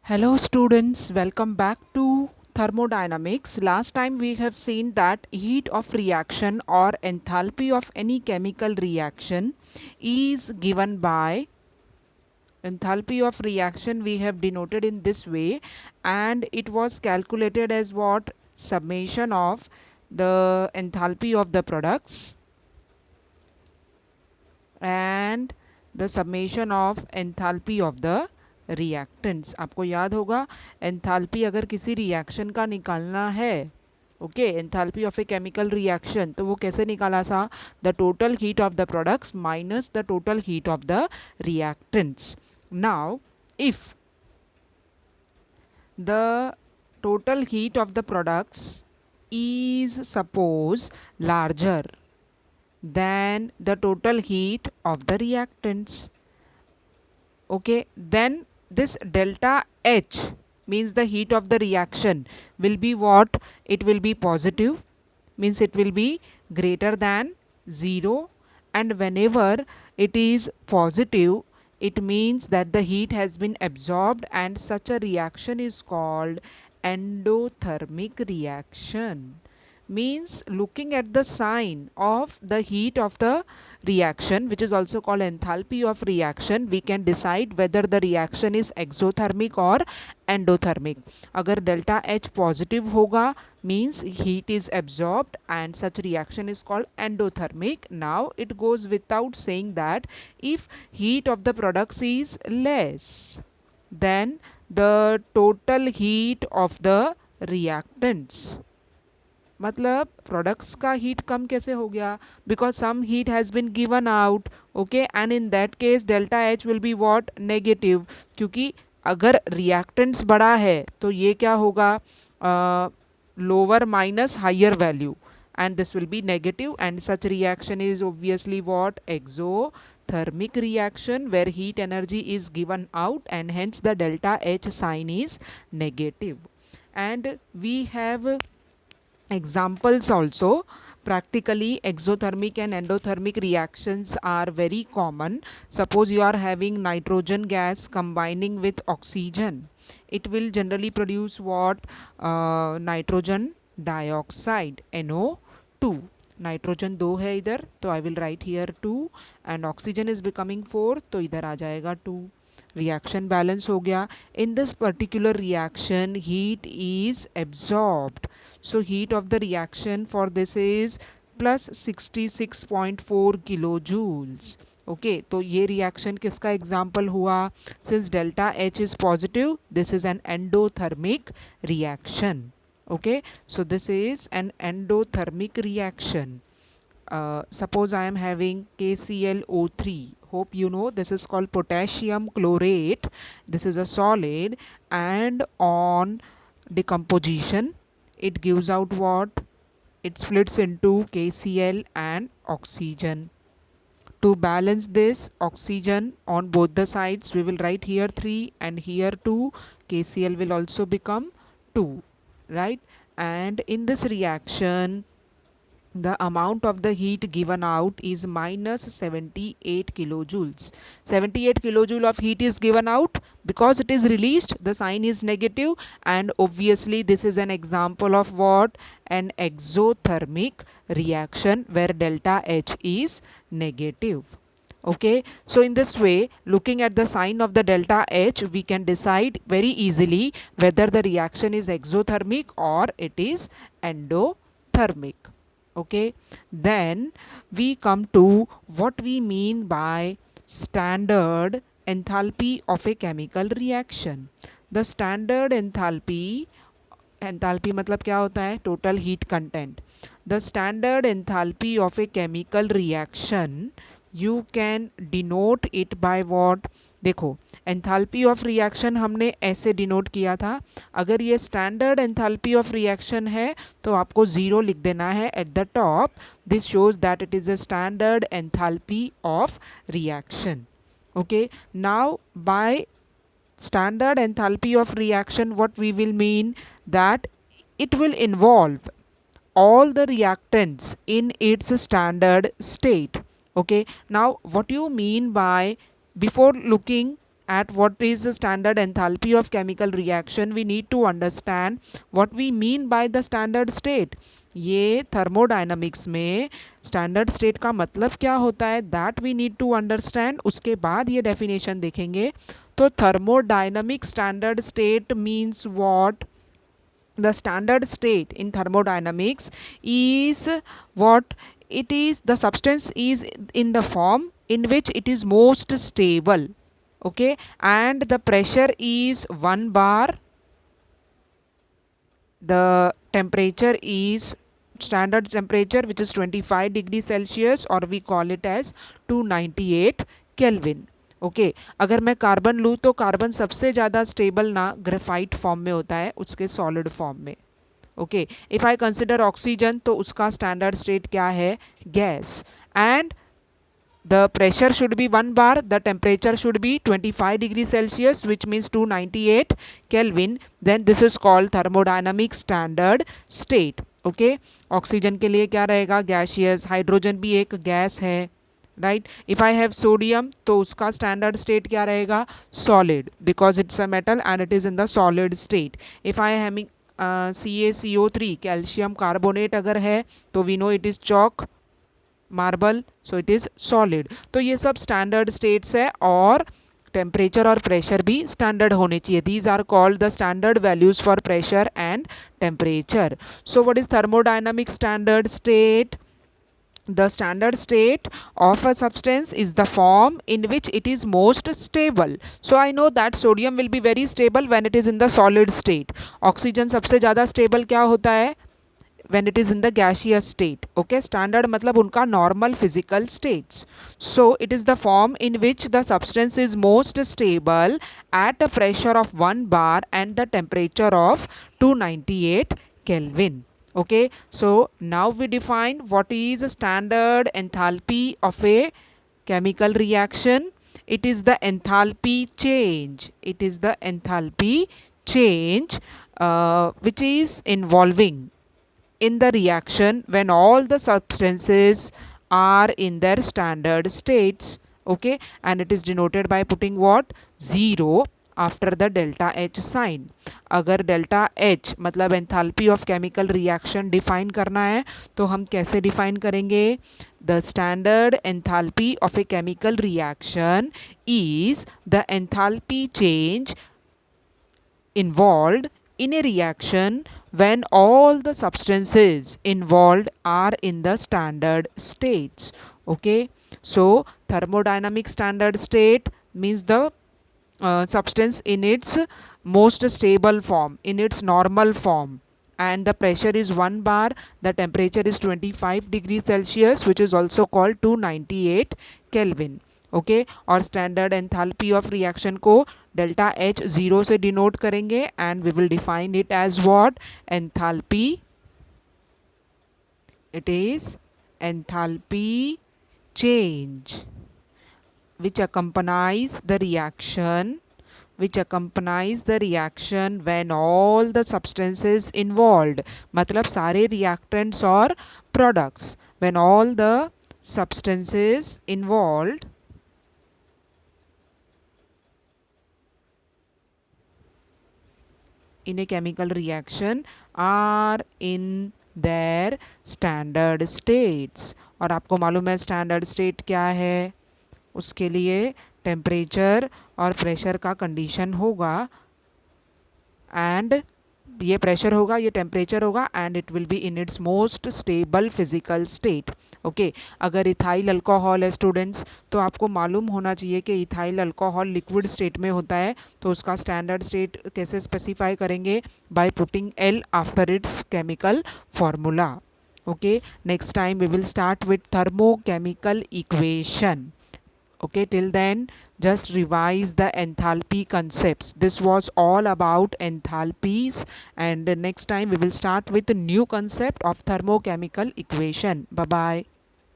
Hello students, welcome back to thermodynamics. Last time we have seen that heat of reaction or enthalpy of any chemical reaction is given by enthalpy of reaction we have denoted in this way, and it was calculated as what? Summation of the enthalpy of the products and the summation of enthalpy of the reactants. आपको याद होगा enthalpy अगर किसी reaction का निकालना है, okay, enthalpy of a chemical reaction, तो वो कैसे निकाला था? The total heat of the products minus the total heat of the reactants. Now if the total heat of the products is suppose larger than the total heat of the reactants, okay, then this delta H means the heat of the reaction will be what? It will be positive, means it will be greater than 0, and whenever it is positive, it means that the heat has been absorbed, and such a reaction is called endothermic reaction. Means looking at the sign of the heat of the reaction, which is also called enthalpy of reaction, we can decide whether the reaction is exothermic or endothermic. अगर delta H positive होगा means heat is absorbed and such reaction is called endothermic. Now it goes without saying that if heat of the products is less than the total heat of the reactants, मतलब products का heat कम कैसे हो गया? Because some heat has been given out, okay, and in that case delta H will be what? Negative, क्योंकि अगर reactants बड़ा है तो ये क्या होगा? Lower minus higher value, and this will be negative, and such reaction is obviously what? Exothermic reaction, where heat energy is given out and hence the delta H sign is negative. And we have examples also. Practically exothermic and endothermic reactions are very common. Suppose you are having nitrogen gas combining with oxygen, it will generally produce what? Nitrogen dioxide, NO2. Nitrogen 2 है इधर, तो I will write here 2, and oxygen is becoming 4, तो इधर आ जाएगा 2. Reaction balance हो गया. In this particular reaction heat is absorbed, so heat of the reaction for this is plus 66.4 kilojoules. Okay, तो ये रिएक्शन किसका एग्जाम्पल हुआ? Since delta H is positive, this is an endothermic reaction. Okay, so this is an endothermic reaction. Suppose I am having KClO3. Hope you know this is called potassium chlorate. This is a solid, and on decomposition it gives out what? It splits into KCl and oxygen. To balance this oxygen on both the sides, we will write here 3 and here 2. KCl will also become 2, right? And in this reaction, the amount of the heat given out is minus 78 kilojoules. 78 kilojoule of heat is given out. Because it is released, the sign is negative, and obviously this is an example of what? An exothermic reaction where delta H is negative. Okay, so in this way, looking at the sign of the delta H, we can decide very easily whether the reaction is exothermic or it is endothermic. Okay, then we come to what we mean by standard enthalpy of a chemical reaction. The standard enthalpy, enthalpy मतलब क्या होता है? Total heat content. The standard enthalpy of a chemical reaction, you can denote it by what? देखो, enthalpy of reaction हमने ऐसे denote किया था. अगर ये स्टैंडर्ड एंथैल्पी ऑफ रिएक्शन है तो आपको 0 लिख देना है at the top. This shows that it is a standard enthalpy of reaction. Okay, now by standard enthalpy of reaction, what we will mean? That it will involve all the reactants in its standard state. Okay, now what you mean by, before looking at what is the standard enthalpy of chemical reaction, we need to understand what we mean by the standard state. ये thermodynamics में standard state का मतलब क्या होता है, that we need to understand. उसके बाद ये डेफिनेशन देखेंगे. तो thermodynamic standard state means what? The standard state in thermodynamics is what? It is the substance is in the form in which it is most stable, okay, and the pressure is 1 bar, the temperature is standard temperature which is 25 degrees Celsius, or we call it as 298 Kelvin. Okay अगर मैं carbon लूँ तो carbon सबसे ज़्यादा stable ना graphite form में होता है, उसके सॉलिड फॉर्म में. Okay if I consider oxygen तो उसका स्टैंडर्ड स्टेट क्या है? Gas. And the pressure should be 1 bar, the temperature should be 25 degrees Celsius, which means 298 Kelvin. Then this is called thermodynamic standard state. Okay, oxygen के लिए क्या रहेगा? Gaseous. Hydrogen भी एक गैस है, right. If I have sodium तो उसका standard state क्या रहेगा? Solid, because it's a metal and it is in the solid state. If I having CaCO3 calcium carbonate अगर है तो we know it is chalk, marble, so it is solid. तो ये सब स्टैंडर्ड स्टेट्स है और टेम्परेचर और pressure भी स्टैंडर्ड होने चाहिए. These are called the standard values for pressure and temperature. So what is thermodynamic standard state? The standard state of a substance is the form in which it is most stable. So I know that sodium will be very stable when it is in the solid state. Oxygen सबसे ज़्यादा stable क्या होता है? When it is in the gaseous state. Okay, standard मतलब उनका normal physical states. So it is the form in which the substance is most stable at a pressure of 1 bar and the temperature of 298 Kelvin. Okay, so now we define what is a standard enthalpy of a chemical reaction. It is the enthalpy change. It is the enthalpy change which is involving in the reaction when all the substances are in their standard states. Okay, and it is denoted by putting what? 0 after the delta H sign. अगर delta H मतलब enthalpy of chemical reaction define करना है तो हम कैसे define करेंगे? The standard enthalpy of a chemical reaction is the enthalpy change involved in a reaction when all the substances involved are in the standard states. Okay, so thermodynamic standard state means the substance in its most stable form, in its normal form, and the pressure is 1 bar, the temperature is 25 degrees Celsius, which is also called 298 Kelvin. Okay और standard enthalpy of reaction को delta H 0 से denote करेंगे and we will define it as what? Enthalpy. It is enthalpy change which accompanies the reaction when all the substances involved, मतलब सारे reactants और products, when all the substances involved in a chemical reaction are in their standard states. और आपको मालूम है standard state क्या है? उसके लिए टेम्परेचर और प्रेशर का कंडीशन होगा एंड ये प्रेशर होगा, ये टेम्परेचर होगा and it will be in its most stable physical state. Okay अगर इथाइल अल्कोहल है स्टूडेंट्स तो आपको मालूम होना चाहिए कि इथाइल अल्कोहल लिक्विड स्टेट में होता है तो उसका स्टैंडर्ड स्टेट कैसे स्पेसिफाई करेंगे? By putting L after its chemical formula. Okay next time we will start with thermochemical equation. Okay, till then just revise the enthalpy concepts. This was all about enthalpies and next time we will start with a new concept of thermochemical equation. Bye bye.